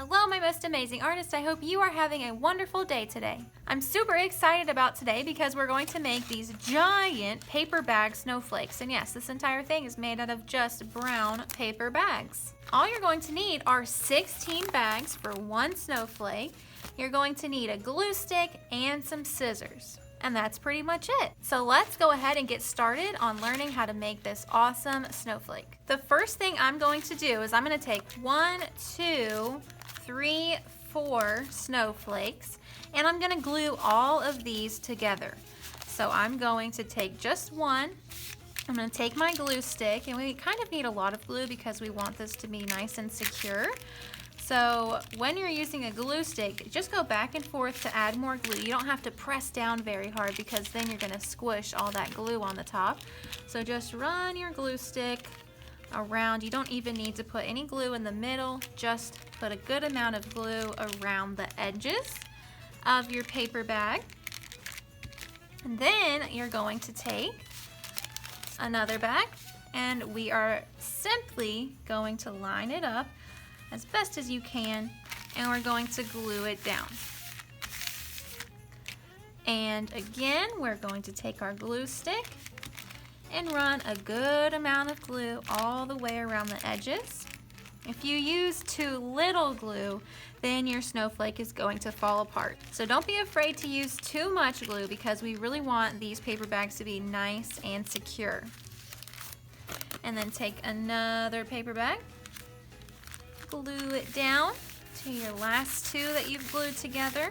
Hello, my most amazing artist. I hope you are having a wonderful day today. I'm super excited about today because we're going to make these giant paper bag snowflakes. And yes, this entire thing is made out of just brown paper bags. All you're going to need are 16 bags for one snowflake. You're going to need a glue stick and some scissors. And that's pretty much it. So let's go ahead and get started on learning how to make this awesome snowflake. The first thing I'm going to do is I'm going to take 1, 2, 3, 4 snowflakes, and I'm going to glue all of these together. So I'm going to take just one. I'm going to take my glue stick, and we kind of need a lot of glue because we want this to be nice and secure. So when you're using a glue stick, just go back and forth to add more glue. You don't have to press down very hard because then you're going to squish all that glue on the top. So just run your glue stick around. You don't even need to put any glue in the middle. Just put a good amount of glue around the edges of your paper bag. And then you're going to take another bag, and we are simply going to line it up as best as you can, and we're going to glue it down. And again, we're going to take our glue stick and run a good amount of glue all the way around the edges. If you use too little glue, then your snowflake is going to fall apart. So don't be afraid to use too much glue because we really want these paper bags to be nice and secure. And then take another paper bag, glue it down to your last two that you've glued together.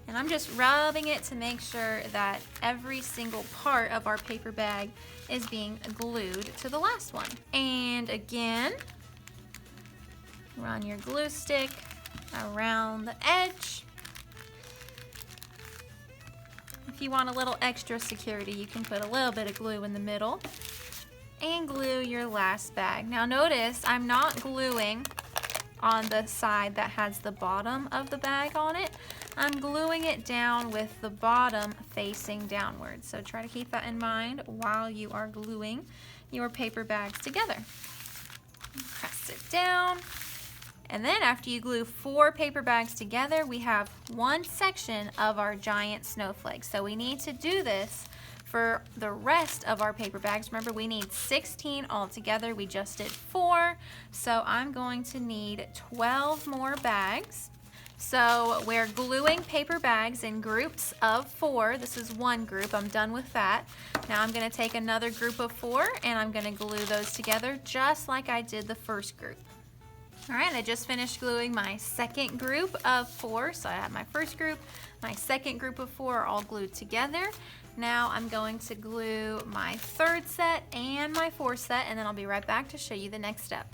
And I'm just rubbing it to make sure that every single part of our paper bag is being glued to the last one. And again, run your glue stick around the edge. If you want a little extra security, you can put a little bit of glue in the middle and glue your last bag. Now notice I'm not gluing on the side that has the bottom of the bag on it. I'm gluing it down with the bottom facing downwards. So try to keep that in mind while you are gluing your paper bags together. Press it down. And then after you glue 4 paper bags together, we have one section of our giant snowflake. So we need to do this for the rest of our paper bags. Remember, we need 16 altogether. We just did 4. So I'm going to need 12 more bags. So we're gluing paper bags in groups of 4. This is one group. I'm done with that. Now I'm going to take another group of 4 and I'm going to glue those together just like I did the first group. All right, I just finished gluing my second group of 4. So I have my first group, my second group of 4 are all glued together. Now I'm going to glue my third set and my fourth set, and then I'll be right back to show you the next step.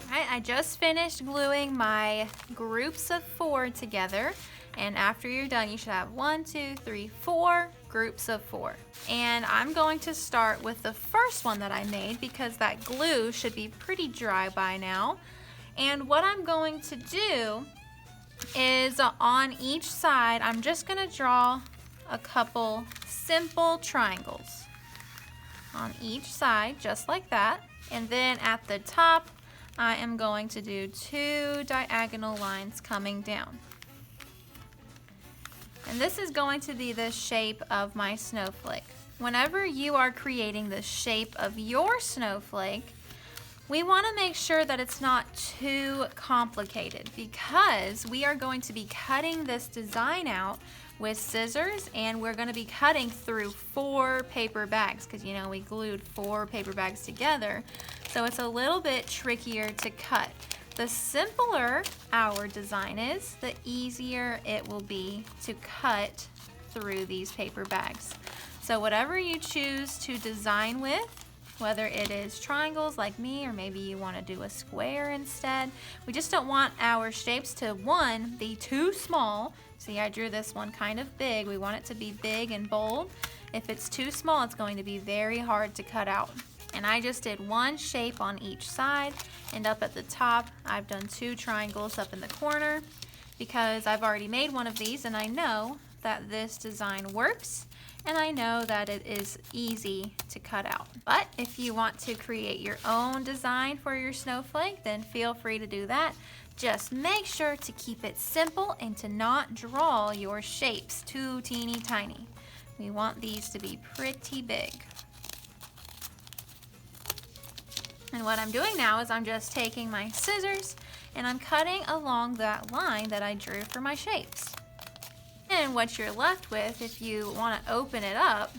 Alright, I just finished gluing my groups of 4 together. And after you're done, you should have 1, 2, 3, 4 groups of 4. And I'm going to start with the first one that I made because that glue should be pretty dry by now. And what I'm going to do is on each side, I'm just going to draw a couple simple triangles on each side, just like that. And then at the top, I am going to do 2 diagonal lines coming down. And this is going to be the shape of my snowflake. Whenever you are creating the shape of your snowflake, we want to make sure that it's not too complicated because we are going to be cutting this design out with scissors, and we're going to be cutting through 4 paper bags because you know we glued 4 paper bags together. So it's a little bit trickier to cut. The simpler our design is, the easier it will be to cut through these paper bags. So whatever you choose to design with, whether it is triangles like me or maybe you want to do a square instead, we just don't want our shapes to, one, be too small. See, I drew this one kind of big. We want it to be big and bold. If it's too small, it's going to be very hard to cut out. And I just did one shape on each side, and up at the top I've done 2 triangles up in the corner because I've already made one of these and I know that this design works and I know that it is easy to cut out. But if you want to create your own design for your snowflake, then feel free to do that. Just make sure to keep it simple and to not draw your shapes too teeny tiny. We want these to be pretty big. And what I'm doing now is I'm just taking my scissors and I'm cutting along that line that I drew for my shapes. And what you're left with, if you want to open it up,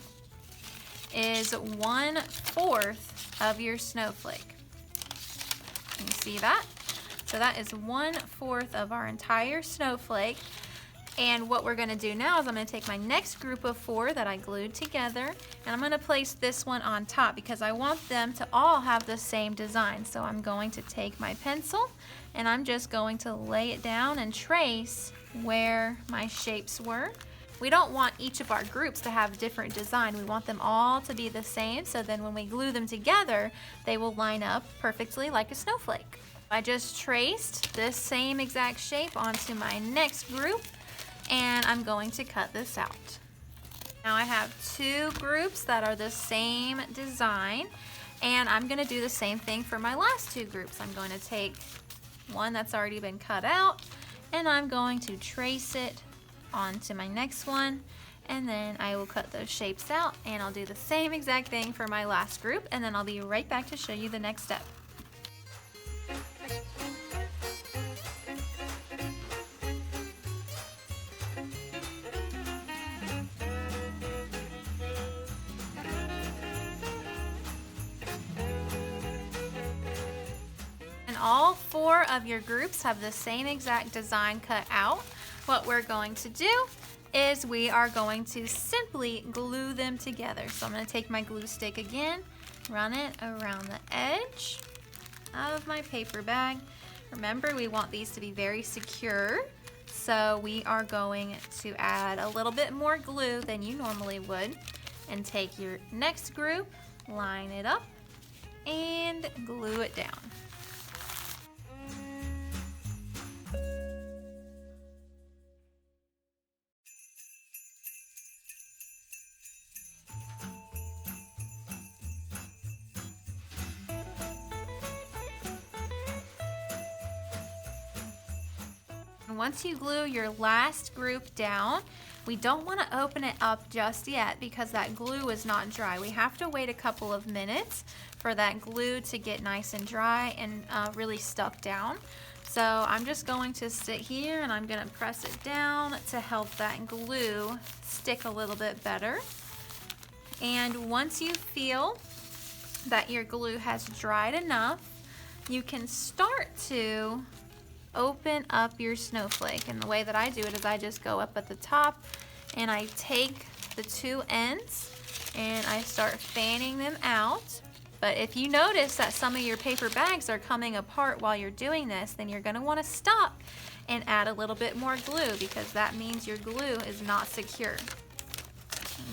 is 1/4 of your snowflake. Can you see that? So that is 1/4 of our entire snowflake. And what we're going to do now is I'm going to take my next group of 4 that I glued together, and I'm going to place this one on top because I want them to all have the same design. So I'm going to take my pencil and I'm just going to lay it down and trace where my shapes were. We don't want each of our groups to have different design. We want them all to be the same, so then when we glue them together, they will line up perfectly like a snowflake. I just traced this same exact shape onto my next group, and I'm going to cut this out. Now I have 2 groups that are the same design, and I'm going to do the same thing for my last 2 groups. I'm going to take one that's already been cut out, and I'm going to trace it onto my next one, and then I will cut those shapes out, and I'll do the same exact thing for my last group, and then I'll be right back to show you the next step. All 4 of your groups have the same exact design cut out. What we're going to do is we are going to simply glue them together. So I'm going to take my glue stick again, run it around the edge of my paper bag. Remember, we want these to be very secure, so we are going to add a little bit more glue than you normally would, and take your next group, line it up, and glue it down. Once you glue your last group down, we don't want to open it up just yet because that glue is not dry. We have to wait a couple of minutes for that glue to get nice and dry and really stuck down. So I'm just going to sit here and I'm going to press it down to help that glue stick a little bit better. And once you feel that your glue has dried enough, you can start to open up your snowflake. And the way that I do it is I just go up at the top and I take the 2 ends and I start fanning them out. But if you notice that some of your paper bags are coming apart while you're doing this, then you're going to want to stop and add a little bit more glue, because that means your glue is not secure.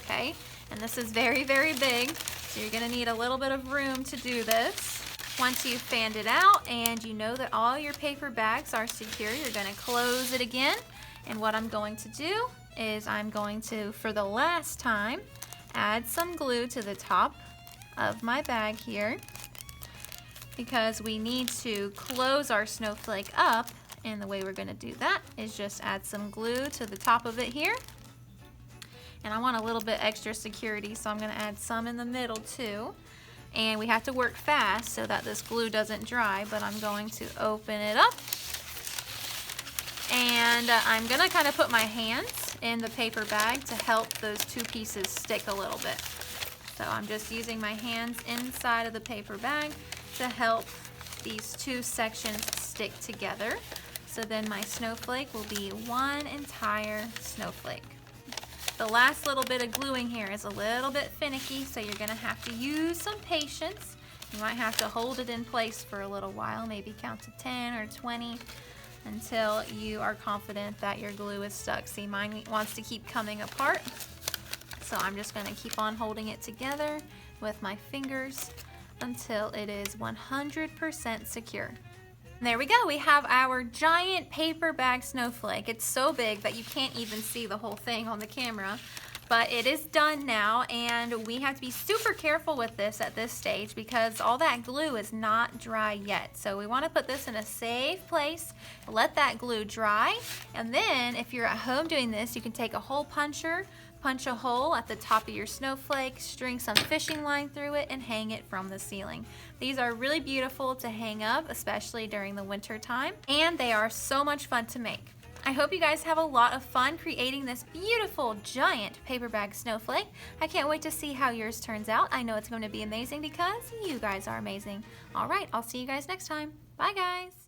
Okay, and this is very, very big, so you're going to need a little bit of room to do this. Once you've fanned it out and you know that all your paper bags are secure, you're going to close it again. And what I'm going to do is I'm going to, for the last time, add some glue to the top of my bag here, because we need to close our snowflake up, and the way we're going to do that is just add some glue to the top of it here. And I want a little bit extra security, so I'm going to add some in the middle too. And we have to work fast so that this glue doesn't dry, but I'm going to open it up. And I'm going to kind of put my hands in the paper bag to help those 2 pieces stick a little bit. So I'm just using my hands inside of the paper bag to help these 2 sections stick together. So then my snowflake will be one entire snowflake. The last little bit of gluing here is a little bit finicky, so you're going to have to use some patience. You might have to hold it in place for a little while, maybe count to 10 or 20 until you are confident that your glue is stuck. See, mine wants to keep coming apart, so I'm just going to keep on holding it together with my fingers until it is 100% secure. There we go, we have our giant paper bag snowflake. It's so big that you can't even see the whole thing on the camera, But it is done now, and we have to be super careful with this at this stage because all that glue is not dry yet. So we want to put this in a safe place, let that glue dry, and then if you're at home doing this, you can take a hole puncher, punch a hole at the top of your snowflake, string some fishing line through it, and hang it from the ceiling. These are really beautiful to hang up, especially during the winter time, and they are so much fun to make. I hope you guys have a lot of fun creating this beautiful giant paper bag snowflake. I can't wait to see how yours turns out. I know it's going to be amazing because you guys are amazing. All right, I'll see you guys next time. Bye, guys.